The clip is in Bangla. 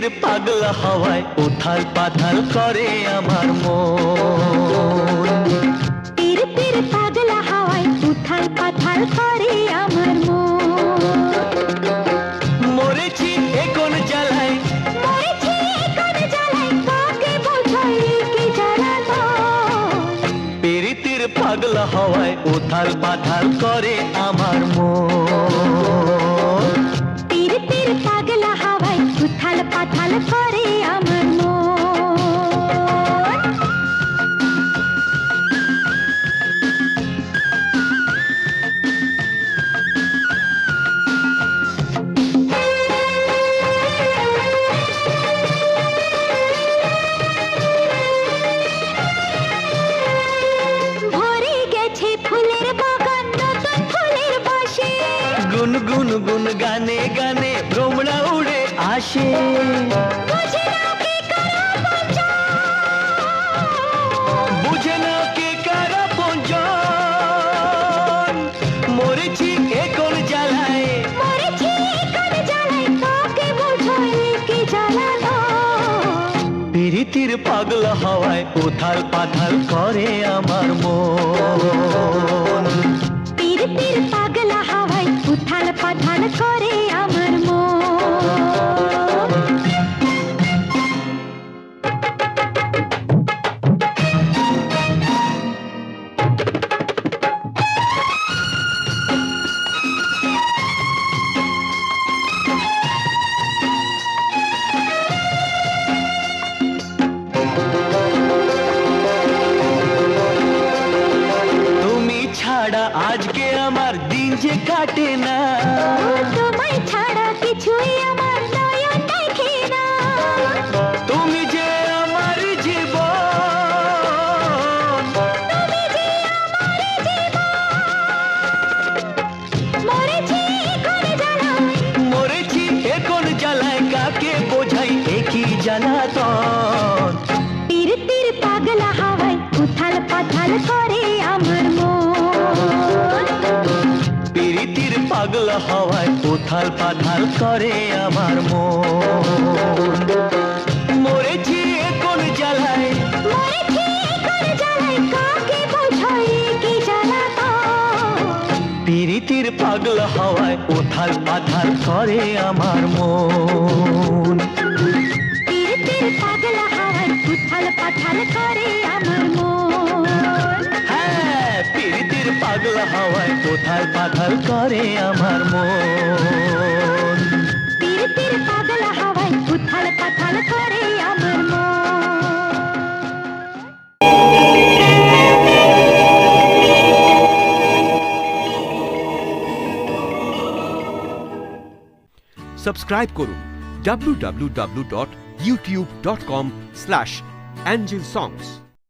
পিরিতির পাগলা হাওয়ায় উথাল পাথাল করে আমার মন। পিরিতির পাগলা হাওয়ায় উথাল পাথাল করে আমার মন। মরেছি এ কোন জ্বালায়, মরেছি এ কোন জ্বালায়, কাকে বোঝাই কি জ্বালানো। পিরিতির পাগলা হাওয়ায় উথাল পাথাল করে আমার মন। পিরিতির পাগলা হাওয়ায় উথাল পাথাল করে আমার মন। ভরে গেছে ফুলের বাগান নতুন ফুলের বাসে। গুন গুন গুন গানে গানে ভ্রমরা উড়ে আসে। বুঝে নাও কে কারা বুঝে না কে কারা পঞ্জন। মরেছি এ কোন জ্বালায়, মরেছি এ কোন জ্বালায়, কাকে বোঝাই কি জ্বালানো। পিরিতির পাগলা হাওয়ায় উথাল পাথাল করে আমার মন। পিরিতির পাগলা হাওয়ায় উথাল পাথাল করে আমার মন। তুমি ছাড়া আজকে আমার দিন যে কাটে না। তোমায় ছাড়া কিছুই আমার নয়ন দেখে না। তুমি যে আমার জীবন, তুমি যে আমার জীবন। মরেছি এ কোন জ্বালায়, মরেছি এ কোন জ্বালায়, কাকে বোঝাই একই জ্বালাতন। পিরিতির পাগলা হাওয়ায় উথাল পাথাল করে আমার মন। পিরিতির পাগলা হাওয়ায় উথাল পাথাল করে আমার মন। মরেছি এ কোন জ্বালায়, মরেছি এ কোন জ্বালায়, কাকে বোঝাই কি জ্বালানো। পিরিতির পাগলা হাওয়ায় উথাল পাথাল করে আমার মন। পিরিতির পাগলা হাওয়ায় উথাল পাথাল করে আমার মন। হ্যাঁ, পিরিতির পাগলা হাওয়ায় উথাল পাথাল করে আমার মন। পিরিতির পাগলা হাওয়ায় উথাল পাথাল করে আমার মন। সাবস্ক্রাইব করুন www.youtube.com/angelsongs